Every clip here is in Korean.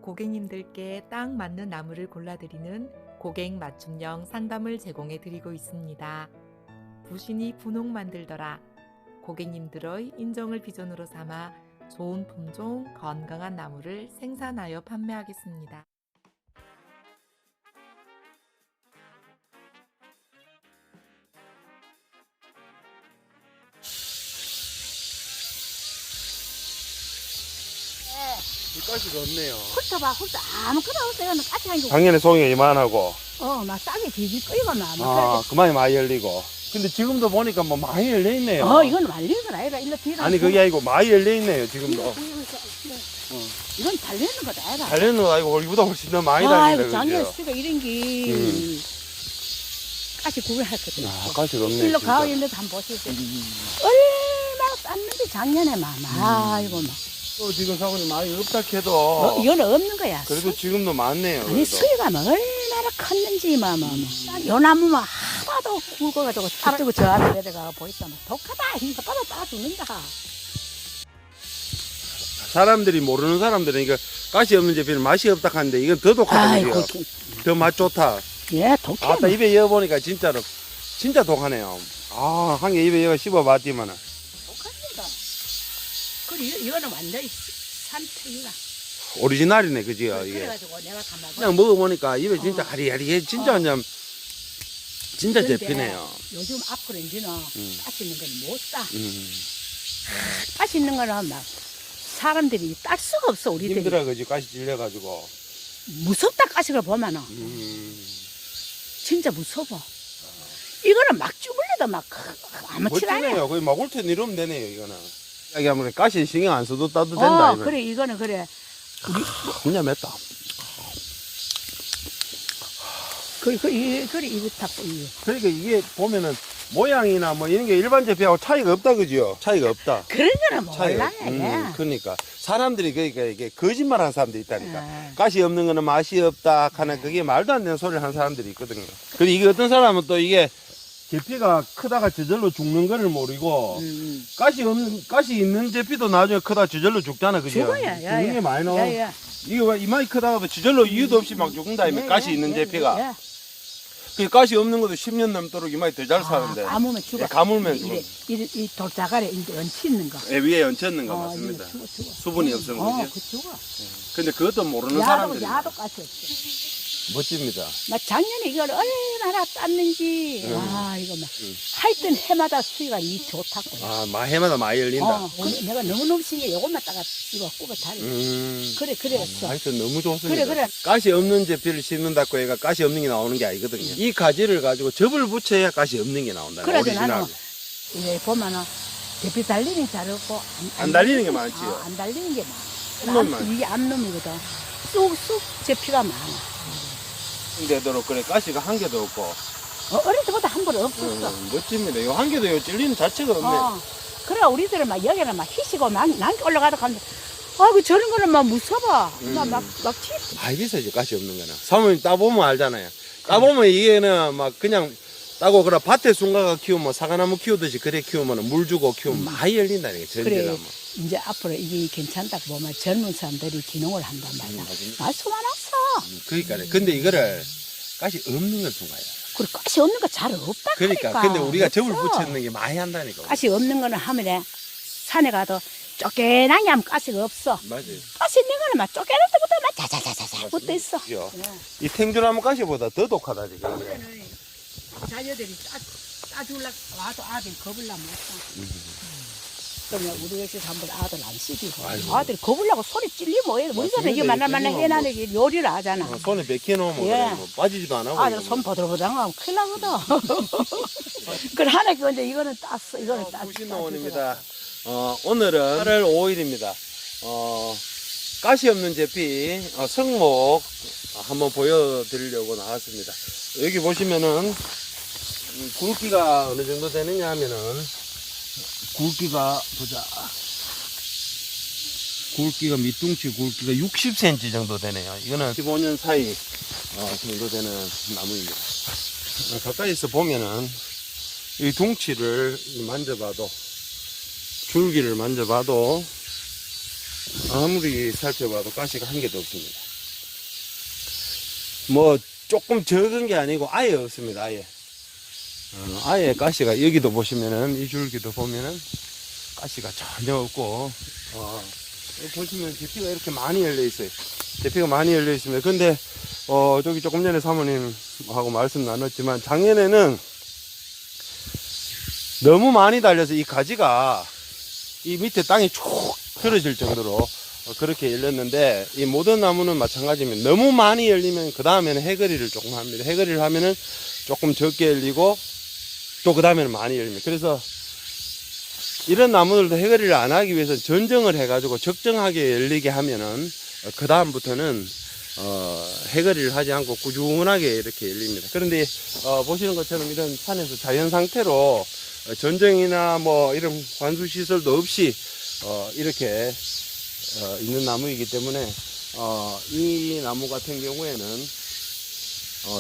고객님들께 딱 맞는 나무를 골라드리는 고객 맞춤형 상담을 제공해 드리고 있습니다. 부신이 분홍 만들더라. 고객님들의 인정을 비전으로 삼아 좋은 품종, 건강한 나무를 생산하여 판매하겠습니다. 가시가 없네요. 훑어봐, 아무거나 없어. 이거는 까치 한 게. 작년에 송이가 이만하고, 막 싹이 뒤질 거이가 나. 그만이 많이 열리고. 근데 지금도 보니까 뭐 많이 열려있네요. 이건 말리는 건 아니라, 일로 뒤로. 아니, 그게 아니고 많이 열려있네요, 지금도. 이건 달리는 거다, 아이가. 달리는 거 아니고, 우리보다 훨씬 더 많이 달리네, 작년에 그죠? 수가 이런 게. 까치 구별했거든. 가시가 없네. 일로 진짜. 가고 있는데 한번 보시죠. 얼마나 땄는데 작년에 이거 막. 또 지금 사고는 많이 없다 해도. 이거는 없는 거야. 그래도 지금도 많네요. 아니, 그래도. 수위가 얼마나 컸는지, 요 나무만 하나도 굵어가지고, 저쪽에 저 안에 내려가 보니까, 독하다! 이거 받아 따 죽는다. 사람들이 모르는 사람들은 이거 가시 없는 제피는 맛이 없다 하는데 이건 더 독하다. 그죠? 더 맛 좋다. 예, 독해. 아따 입에 이어보니까 진짜로 진짜 독하네요. 한 개 입에 이어 씹어봤지만은. 독합니다. 그리고 이거는 완전히 산태기가. 오리지널이네, 그지요, 이게. 그래가지고 내가 가만 그냥 먹어보니까 입에 진짜 하리하리해. 진짜 완전, 진짜 근데 제피네요. 요즘 앞으로 이제는 가시 있는 건 못 따. 가시 있는 거는 막 사람들이 딸 수가 없어, 우리들이. 힘들어, 그지? 가시 찔려가지고. 무섭다, 가시를 보면은. 진짜 무서워. 이거는 막 쭈물려도 막 아무렇지가 않아. 멋지네요. 거의 막 올테 이러면 되네요, 이거는. 여기 하면 가시 신경 안 써도 따도 된다. 이거. 그래, 이거는 그래. 진짜 맵다. 그래, 이거 딱, 이거. 그러니까 이게 보면은 모양이나 뭐 이런 게 일반 제피하고 차이가 없다, 그죠? 차이가 없다. 그런 거는 차이가. 몰라요. 그러니까 사람들이 그러니까 이게 거짓말 하는 사람들이 있다니까. 예. 가시 없는 거는 맛이 없다 하는 그게 말도 안 되는 소리를 하는 사람들이 있거든요. 그리고 이게 어떤 사람은 또 이게 제피가 크다가 저절로 죽는 거를 모르고 가시 있는 제피도 나중에 크다 저절로 죽잖아, 그죠? 죽어야, 죽는 게 많이 나와. 야. 이게 왜 이만히 크다가도 저절로 이유도 없이 막 죽는다, 가시 있는 제피가. 야. 그 가시 없는 것도 10년 넘도록 이만히 더 잘 사는데. 가물면 죽어. 예, 가물면 죽어. 이 돌자갈에 이제 얹히 있는 거. 예, 위에 얹혔는 거 맞습니다. 이거 죽어. 수분이 없으면 그죠? 그 죽어. 근데 그것도 모르는 사람들이 야도 까지 없어. 멋집니다. 나 작년에 이걸 얼마나 땄는지. 이거 막. 하여튼 해마다 수위가 이 좋다고. 해마다 많이 열린다. 근데 내가 너무너무 신기해. 요것만 따가 집어 꾸고 다리. 그랬어. 하여튼 너무 좋습니다. 그래. 가시 없는 제피를 심는다고 해가 가시 없는 게 나오는 게 아니거든요. 이 가지를 가지고 접을 붙여야 가시 없는 게 나온다. 그래도 나는 이제 보면은 대피 달리는 잘 없고 안 달리는 게 많지요. 안 달리는 게 앞놈만. 많아. 이게 앞놈이거든. 쑥쑥 제피가 많아. 되도록 그래 가시가 한 개도 없고. 어릴 때보다 한 번 없었어. 멋집니다. 요 한 개도 요 찔리는 자체가 없네. 그래 우리들은 막 여기는 막 희시고 난게 올라가다 가면 그 저런 거는 막 무서워. 막 튀. 알겠어, 이제 가시 없는 거는. 사모님 따보면 알잖아요. 따보면 이게는 막 그냥 따고 그래 밭에 순가가 키우면 사과나무 키우듯이 그래 키우면 물 주고 키우면 많이 열린다니까. 그래 이제 앞으로 이게 괜찮다고 보면 젊은 사람들이 기농을 한단 말이야. 말수 많았어. 그러니까 근데 이거를 가시 없는 걸 통과해요. 그래 가시 없는 거 잘 없다. 그러니까 근데 우리가 접을 붙였는 게 많이 한다니까. 가시 없는 거는 하면에 산에 가도 쫓겨나게 하면 가시가 없어. 맞아요. 가시 있는 거는 막 쫓겨날 때부터 막 자자자자자 붙어 있어. 이 탱주나무 가시보다 더 독하다 지금. 자녀들이 따주려고 와도 아들 겁을 나면 그러면 우리 집에서 한번 아들 안 시키고 아들이 겁을나고 소리 찔리면 우리들은 이게 만나만나 해나는 요리를 하잖아. 손에 베껴놓으면 뭐 빠지지도 안 하고. 아들 손 보들보들하면 큰일 나거든. 그래 하나 근데 이거는 땄어. 이거는 땄어. 무신농원입니다. 오늘은 8월 5일입니다. 가시 없는 제피 성목 한번 보여드리려고 나왔습니다. 여기 보시면은 굵기가 어느 정도 되느냐 하면은 굵기가 보자. 굵기가 밑둥치 굵기가 60cm 정도 되네요. 이거는 15년 사이 정도 되는 나무입니다. 가까이서 보면은 이 둥치를 만져봐도 줄기를 만져봐도 아무리 살펴봐도 가시가 한 개도 없습니다. 뭐 조금 적은 게 아니고 아예 없습니다. 아예 가시가 여기도 보시면은 이 줄기도 보면은 가시가 전혀 없고 여기 보시면 제피가 이렇게 많이 열려 있어요. 제피가 많이 열려 있습니다. 근데 저기 조금 전에 사모님하고 말씀 나눴지만 작년에는 너무 많이 달려서 이 가지가 이 밑에 땅이 쭉 틀어질 정도로 그렇게 열렸는데, 이 모든 나무는 마찬가지입니다. 너무 많이 열리면 그 다음에는 해거리를 조금 합니다. 해거리를 하면은 조금 적게 열리고 또 그 다음에는 많이 열립니다. 그래서 이런 나무들도 해거리를 안 하기 위해서 전정을 해가지고 적정하게 열리게 하면은 그 다음부터는 해거리를 하지 않고 꾸준하게 이렇게 열립니다. 그런데 보시는 것처럼 이런 산에서 자연 상태로 전정이나 뭐 이런 관수 시설도 없이 이렇게 있는 나무이기 때문에 이 나무 같은 경우에는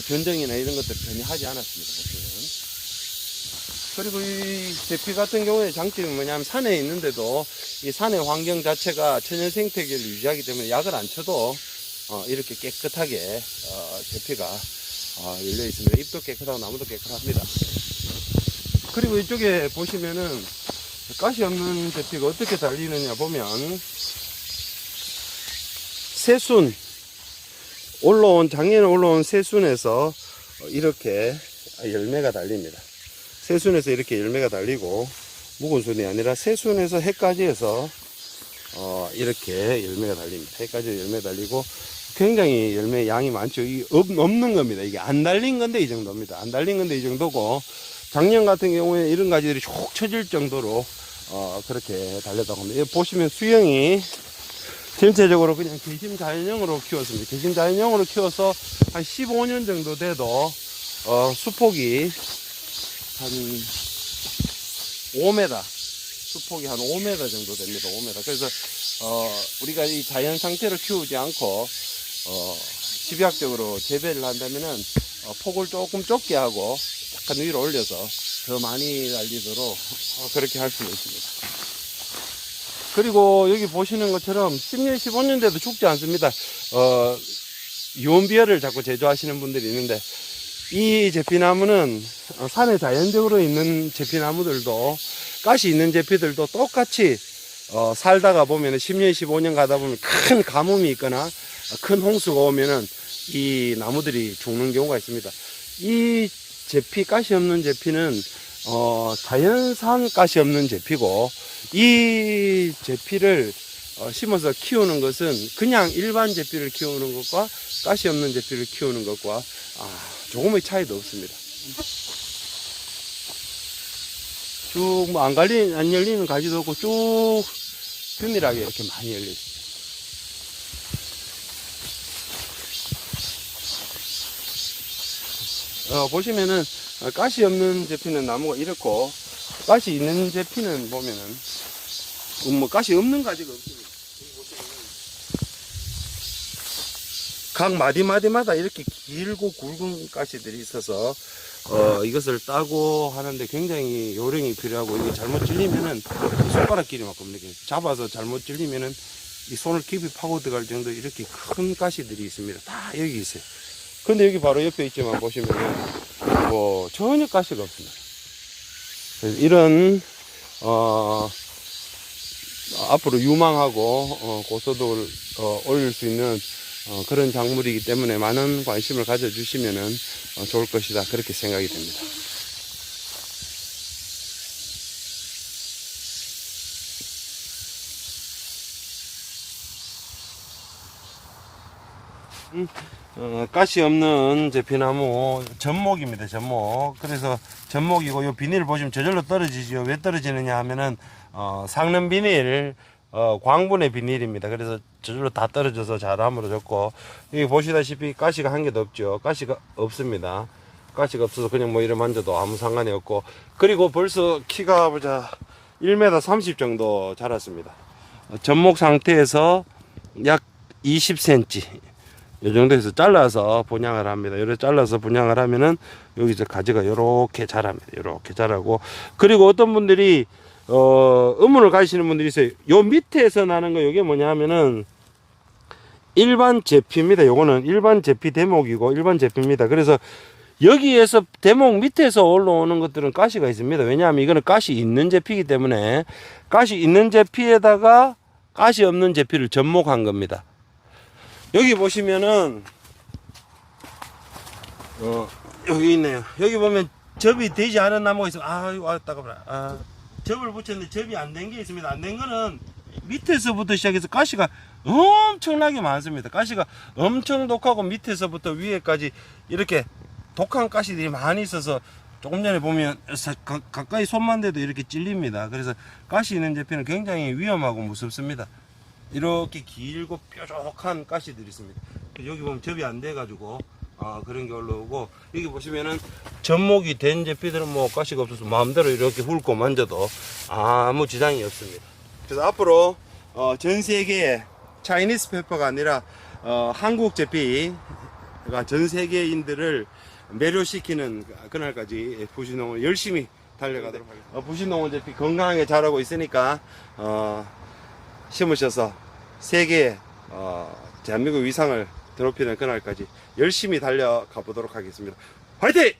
전정이나 이런 것들 전혀 하지 않았습니다. 보시면. 그리고 이 제피 같은 경우에 장점이 뭐냐면 산에 있는데도 이 산의 환경 자체가 천연 생태계를 유지하기 때문에 약을 안 쳐도 이렇게 깨끗하게 제피가 열려 있습니다. 잎도 깨끗하고 나무도 깨끗합니다. 그리고 이쪽에 보시면은 가시 없는 제피가 어떻게 달리느냐 보면 새순 작년에 올라온 새순에서 이렇게 열매가 달립니다. 새순에서 이렇게 열매가 달리고, 묵은 순이 아니라 새순에서 해까지에서 이렇게 열매가 달립니다. 해까지 열매 달리고 굉장히 열매 양이 많죠. 이 없는 겁니다. 이게 안 달린 건데 이 정도입니다. 안 달린 건데 이 정도고, 작년 같은 경우에 이런 가지들이 쭉 쳐질 정도로 그렇게 달렸다고 합니다. 여기 보시면 수영이 전체적으로 그냥 개심 자연형으로 키웠습니다. 개심 자연형으로 키워서 한 15년 정도 돼도 수폭이 한 5m, 수폭이 한 5m 정도 됩니다. 5m. 그래서 우리가 이 자연 상태로 키우지 않고 집약적으로 재배를 한다면은 폭을 조금 좁게 하고 약간 위로 올려서 더 많이 달리도록 그렇게 할 수가 있습니다. 그리고 여기 보시는 것처럼 10년, 15년 돼도 죽지 않습니다. 유온비어를 자꾸 제조하시는 분들이 있는데, 이 제피나무는 산에 자연적으로 있는 제피나무들도, 가시 있는 제피들도 똑같이 살다가 보면 10년, 15년 가다 보면 큰 가뭄이 있거나 큰 홍수가 오면은 이 나무들이 죽는 경우가 있습니다. 이 제피, 가시 없는 제피는 자연산 가시 없는 제피고, 이 제피를 심어서 키우는 것은 그냥 일반 제피를 키우는 것과 가시 없는 제피를 키우는 것과 조금의 차이도 없습니다. 쭉 뭐 안 열리는 가지도 없고 쭉 균일하게 이렇게 많이 열려 있습니다. 보시면은 가시 없는 제피는 나무가 이렇고, 가시 있는 제피는 보면은 뭐 가시 없는 가지가 없습니다. 각 마디마디마다 이렇게 길고 굵은 가시들이 있어서 이것을 따고 하는데 굉장히 요령이 필요하고, 이게 잘못 찔리면은 손가락끼리만큼 이렇게 잡아서 잘못 찔리면은 이 손을 깊이 파고 들어갈 정도 이렇게 큰 가시들이 있습니다. 다 여기 있어요. 근데 여기 바로 옆에 있지만 보시면은 뭐 전혀 가시가 없습니다. 그래서 이런 앞으로 유망하고 고소득을 올릴 수 있는 그런 작물이기 때문에 많은 관심을 가져주시면 좋을 것이다, 그렇게 생각이 됩니다. 가시 없는 제피나무 전목입니다. 전목. 그래서 전목이고, 요 비닐 보시면 저절로 떨어지죠. 왜 떨어지느냐 하면은 상는 비닐, 광분의 비닐입니다. 그래서 저절로 다 떨어져서 자람으로 졌고, 여기 보시다시피 가시가 한 개도 없죠. 가시가 없습니다. 가시가 없어서 그냥 뭐 이래 만져도 아무 상관이 없고, 그리고 벌써 키가 보자 1m 30 정도 자랐습니다. 전목 상태에서 약 20cm 이 정도에서 잘라서 분양을 합니다. 이렇게 잘라서 분양을 하면은 여기서 가지가 이렇게 자랍니다. 이렇게 자라고, 그리고 어떤 분들이 의문을 가지시는 분들이 있어요. 요 밑에서 나는 거, 이게 뭐냐 하면은 일반 제피입니다. 요거는 일반 제피 대목이고 일반 제피입니다. 그래서 여기에서 대목 밑에서 올라오는 것들은 가시가 있습니다. 왜냐하면 이거는 가시 있는 제피이기 때문에 가시 있는 제피에다가 가시 없는 제피를 접목한 겁니다. 여기 보시면은 여기 있네요. 여기 보면 접이 되지 않은 나무가 있으면 따가워라. 접을 붙였는데 접이 안 된 게 있습니다. 안 된 거는 밑에서부터 시작해서 가시가 엄청나게 많습니다. 가시가 엄청 독하고 밑에서부터 위에까지 이렇게 독한 가시들이 많이 있어서 조금 전에 보면 가까이 손만 대도 이렇게 찔립니다. 그래서 가시 있는 제피는 굉장히 위험하고 무섭습니다. 이렇게 길고 뾰족한 가시들이 있습니다. 여기 보면 접이 안 돼가지고 그런 게 올라오고, 여기 보시면은 접목이 된 제피들은 뭐 가시가 없어서 마음대로 이렇게 훑고 만져도 아무 지장이 없습니다. 그래서 앞으로 전 세계에 차이니스 페퍼가 아니라 한국 제피가 전 세계인들을 매료시키는 그날까지 부신농을 열심히 달려가도록 하겠습니다. 부신농은 제피 건강하게 자라고 있으니까 심으셔서 세계에 대한민국 위상을 더럽히는 그날까지 열심히 달려가 보도록 하겠습니다. 화이팅!